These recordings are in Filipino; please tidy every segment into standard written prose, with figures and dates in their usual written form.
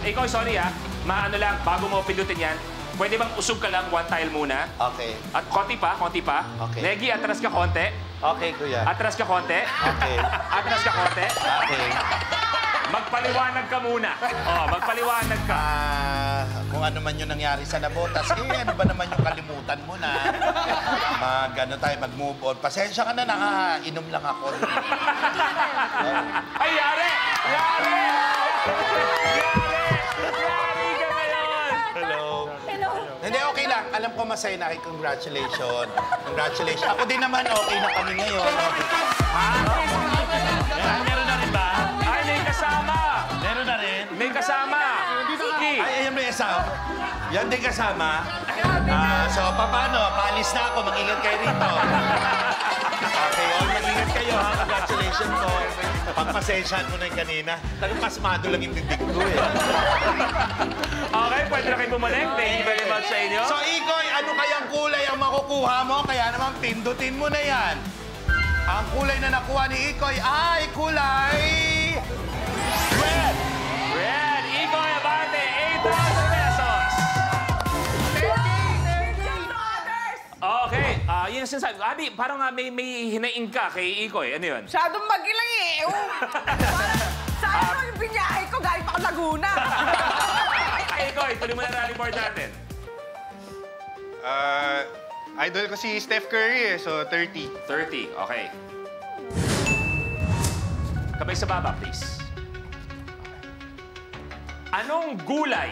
ikaw, sorry maano lang, bago mo pindutin yan, pwede bang usog ka lang, one tile muna? Okay. At konti pa. Okay. Negi, atras ka konti. Okay, kuya. Atras ka konti. Okay. Atras ka konti. Okay. Magpaliwanag ka muna. Magpaliwanag ka. Kung ano man yung nangyari sa nabotas, ano ba naman yung kalimutan mo na mag-move on. Pasensya ka na, nakainom lang ako. Ay, yari! Yari! Yari ka ngayon! Hello. Hindi, okay lang. Alam ko masaya na kayo. Congratulations. Congratulations. Ako din naman, okay na kami ngayon. Meron na rin ba? Ay, may kasama! Meron na rin? May kasama! Ay, ayan may kasama. Yan din kasama. So, paano? Paalis na ako. Mag-ingat kayo rito. Okay, mag-ingat kayo, ha? Congratulations po. Pagpasensyahan mo na yung kanina. Nagpasmado lang yung tindig ko, Okay, pwede na kayo bumalik. Thank you very much sa inyo. So, Ikoy, ano kayang kulay ang makukuha mo? Kaya naman, pindutin mo na yan. Ang kulay na nakuha ni Ikoy ay kulay... red! Red! Ikoy Abante, 8,000 pesos! Okay, yun ang sinasabi. Abi, parang may hinaing ka kay Ikoy. Ano yun? Masyadong magilang Sayang mo yung binyahe ko, galing pa ako Laguna. Ikoy, tuloy mo na rally board natin. Idol ko si Steph Curry so 30. 30, okay. Kamay sa baba, please. Anong gulay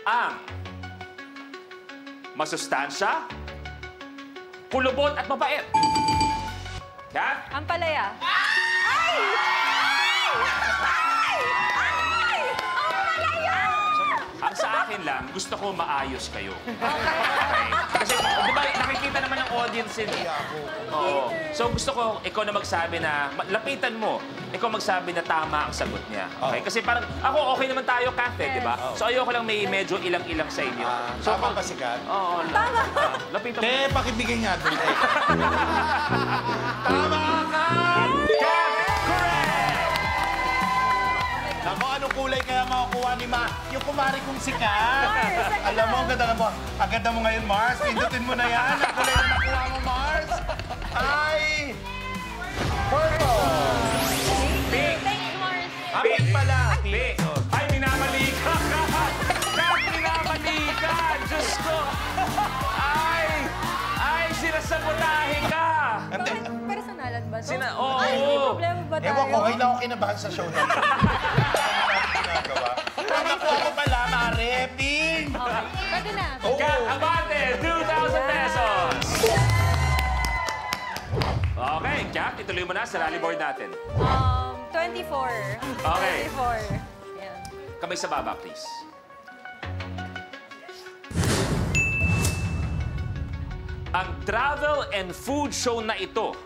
ang masustansya, kulubot at mapait? Kat? Ampalaya. Ang sa akin lang, gusto ko maayos kayo. Okay? Kasi, di ba, nakikita naman ng audience yun. Oo. So, gusto ko, ikaw na magsabi na, lapitan mo, ikaw magsabi na tama ang sagot niya. Okay? Kasi parang, ako, okay naman tayo, Kath, di ba? So, ayoko lang may medyo ilang-ilang sa inyo. So, Tama ba si Kat? Oo. Tama. Lapitan mo. Pakibigay nga doon. Tama ka! Kat! Correct! Ako, anong kulay kaya makukuha ni Ma? Yung kumari kong si Kat. Alam mo, ang ganda mo. Ang ganda mo ngayon, Mars. Pindutin mo na yan. Ang kulay na nakuha mo, Mars. Ay! Purple! Pink! Thanks, Mars. Pink pala. Pink! Ay, minamali ka! Kat, minamali ka! Diyos ko! Ay, sinasabotahe ka! Personalan ba to? Oo. Ay, may problema ba tayo? Ewan ko, ngayon ako kinabahan sa show na. Ang nakuha ko pala, Mare. Pink! Okay, pwede na. Kat Abante, 2,000 pesos! Okay, Kat, ituloy mo na sa rally board natin. 24. Okay. 24. Yan. Kamay sa baba, please. Ang travel and food show na ito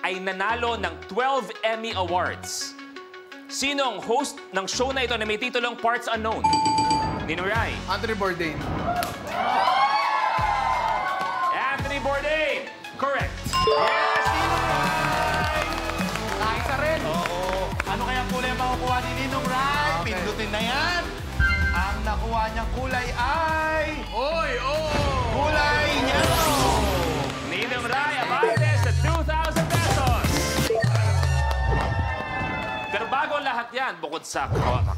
ay nanalo ng 12 Emmy Awards. Sino ang host ng show na ito na may titulong Parts Unknown? Ninong Rai. Anthony Bourdain. Anthony Bourdain. Correct. Yes, Ninong Rai. Nakisa rin. Oo. Ano kaya kulay ang makukuha ni Ninong Rai? Okay. Pindutin na yan. Ang nakuha niyang kulay ay... Oy! Oh! Kulay yellow! Ninong Rai, Abante sa 2,000 pesos. Pero bago ang lahat yan, bukod sa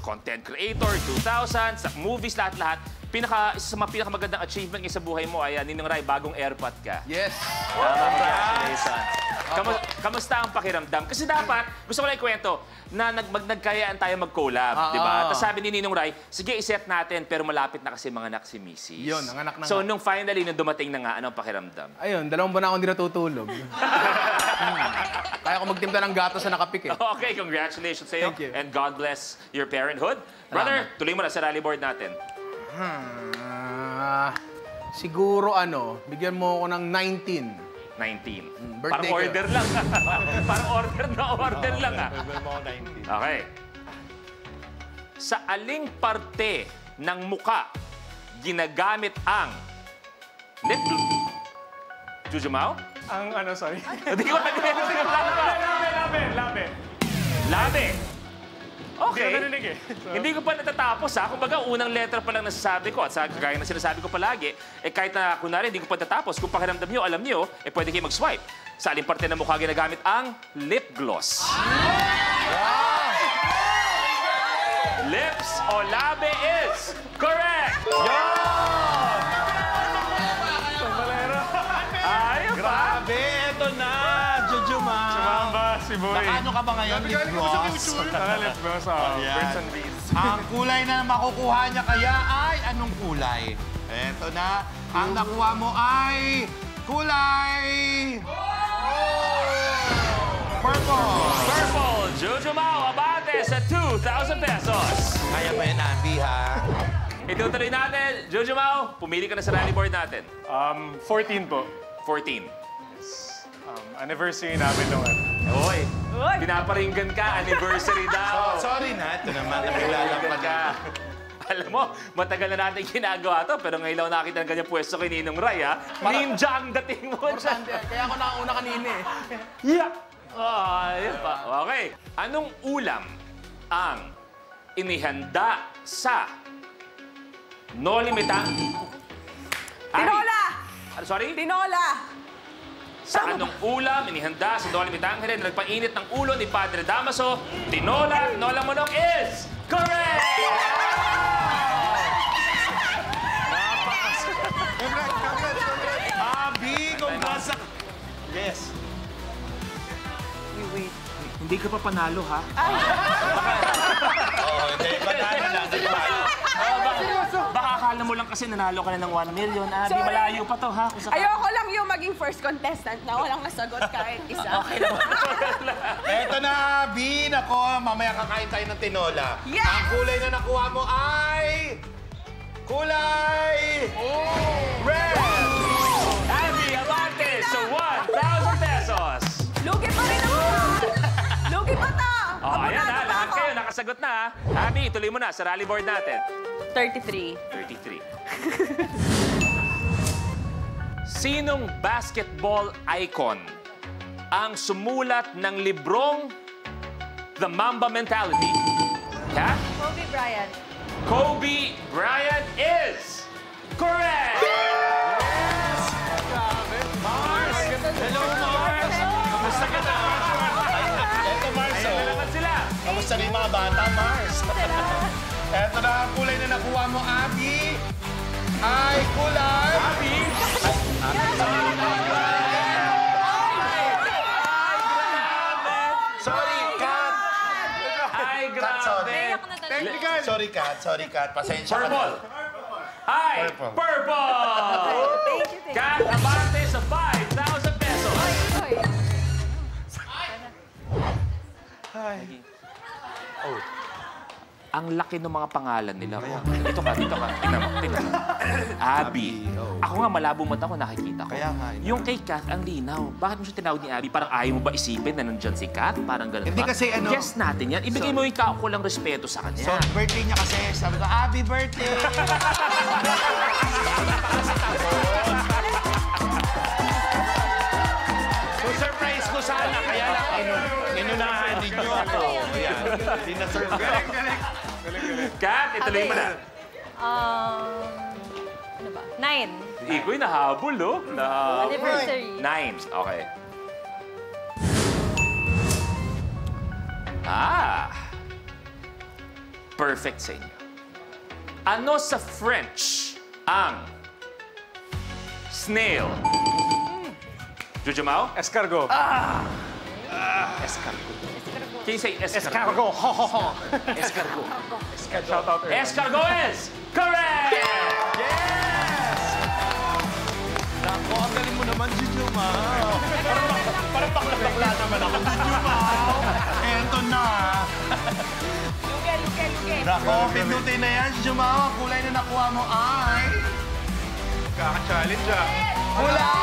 content creator, 2,000, sa movies, lahat-lahat, isa sa mga pinakamagandang achievement sa buhay mo ay Ninong Rai, bagong airpot ka. Yes. Congratulations. Kamusta ang pakiramdam? Kasi dapat, gusto ko lang ikwento, na nagkayaan tayo mag-collab, di ba? Tapos sabi ni Ninong Rai, sige, iset natin, pero malapit na kasi mga anak si Mrs. Yun, ang anak na So, nga. nung finally, nung dumating na nga, anong pakiramdam? Ayun, 2 buwan na ako hindi natutulog. Kaya ko magtimpla ng gato sa nakapik eh. Okay, congratulations sa iyo. Thank you. And God bless your parenthood. Brother, tuloy mo na sa rally board natin. Siguro bigyan mo ako ng 19. 19. birthday Parang ko. order lang. Parang order lang. Okay. Sa aling parte ng muka ginagamit ang... Jujumao? Ang sorry. Hindi ko alam. Labe. Okay. Hindi ko narinig eh. Hindi ko pa natatapos ha. Kumbaga, unang letter pa lang nasasabi ko. At sa gaya na sinasabi ko palagi, kahit na kunwari hindi ko pa natatapos, kung pakiramdam nyo, alam nyo, pwede kayo mag-swipe. Sa aling parte ng mukha ginagamit ang lip gloss. Lips o labi is correct! Ayun pa! Grabe, eto na, Jujuma. Chumamba, si Boy. Nakano ka ba ngayon, lip gloss? Let's go sa Ayan. Birds and Bees. Ang kulay na makukuha niya kaya ay anong kulay? Eto na, ang nakuha mo ay kulay... Purple! Purple, Jojo Mao, abante sa 2,000 pesos. Kaya mo yan, Abby, ha? Itutuloy natin. Jojo Mao, pumili ka na sa rally board natin. 14 po. 14. Anniversary namin nung Hoy, pinaparinggan ka. Anniversary daw. Sorry na, ito naman, nabiglalang pa ka. Alam mo, matagal na natin ginagawa to, pero ngayon lang nakita ng ganyan pwesto kay Ninong Ray, ha? Ninja ang dating mo dyan. Kaya ako nakauna kanina eh. Yeah! Ayun pa. Okay. Anong ulam ang inihanda sa No Limitang? Tinola! Ano, sorry? Tinola! Sa anong ulam inihanda sa No Limitang na nagpainit ng ulo ni Padre Damaso, tinola manok is correct! Abby, congrats! Yes. Wait. Hindi ka pa panalo, ha? Oo, hindi. Patalo lang. Baka akala mo lang kasi nanalo ka na ng 1 million. Di Sorry. malayo pa to, ha? Kung saka- Ayoko lang yung maging first contestant na walang nasagot kahit isa. Okay lang. Eto na, Abby. Nako, mamaya kakain tayo ng tinola. Yes! Ang kulay na nakuha mo ay... Kulay... Red! Abby, abante sa 1,000 pesos! Lugi pa rin ako! Lugi pa to! Oh, ayan ha, Abonado pa lahat ako. kayo nakasagot na ha. Abby, tuloy mo na sa rally board natin. 33. 33. Sinong basketball icon ang sumulat ng librong The Mamba Mentality? Kat? Kobe Bryant. Kobe Bryant is correct! Hello, Mars! Kamusta ka na? Eto, Mars. Ayan na naman sila. Kamusta na yung mga bata, Mars? Eto na, ang kulay na nakuha mo, Abby. Ay, kulay... Abby? Sorry, Kat. Ay, Kat, sorry. grabe. Ako na talaga. Sorry, Kat. Pasensya ka Purple. na. Ay, Purple. purple! Thank you. Kat, abante sa 5,000 pesos. Oy. Ang laki ng mga pangalan nila. Dito ka. Tingnan mo. Abby. Ako nga, malabo mata ko, nakikita ko. Kaya nga, Yung kay Kat, ang linaw. Bakit mo siya tinawag ni Abby? Parang ayaw mo ba isipin na nandyan si Kat? Parang ganun Hindi ba? kasi ano- Guess natin yan. Ibigay mo yung kaukulang respeto sa kanya. So, birthday niya kasi. Sabi ko, Abby, birthday! So, surprise ko sana. Kaya lang, inunahan ninyo ako. Ayan. Hindi na-serve ko. Kat, ituloy mo na. Ano ba? 9. Iko'y nahabol, no? Anniversary. 9. Okay. Ah! Perfect sa inyo. Ano sa French ang snail? Jujumao? Escargot. Escargot. Can you say escargot? Ho, ho, ho. Escargot. Shout out early. Escargot is correct! Nako, ang galing mo naman, Jujuma. Parang bakla naman ako, Jujuma. Eto na. Lugi. Nako, pindutin na yan, Jujuma. Ang kulay na nakuha mo ay... Kaka-challenge ah. Kulay!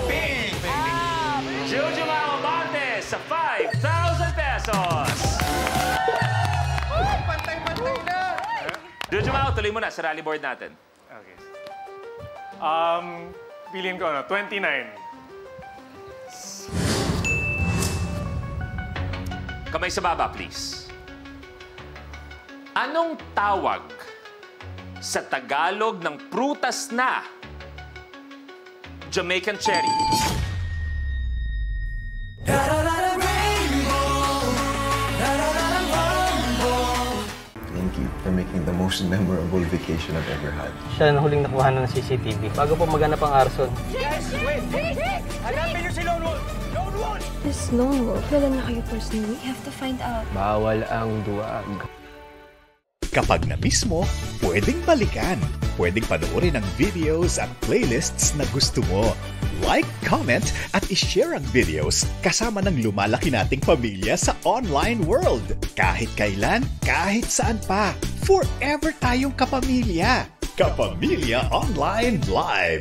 Pink! Jujumao Abante sa 5,000 pesos! Pantay-pantay na! Jujumao, tuloy mo na sa rally board natin. Okay. Piliin ko, 29. Kamay sa baba, please. Anong tawag sa Tagalog ng prutas na Jamaican cherry? Thank you for making the most memorable vacation I've ever had. Siya na huling nakuha ng CCTV bago po maganap ang arson. This Lone Wolf, kilala na kayo personally. We have to find out. Bawal ang duwag. Kapag na-miss mo, pwedeng balikan. Pwedeng panoorin ang videos at playlists na gusto mo. Like, comment, at ishare ang videos kasama ng lumalaki nating pamilya sa online world. Kahit kailan, kahit saan pa. Forever tayong kapamilya. Kapamilya Online Live.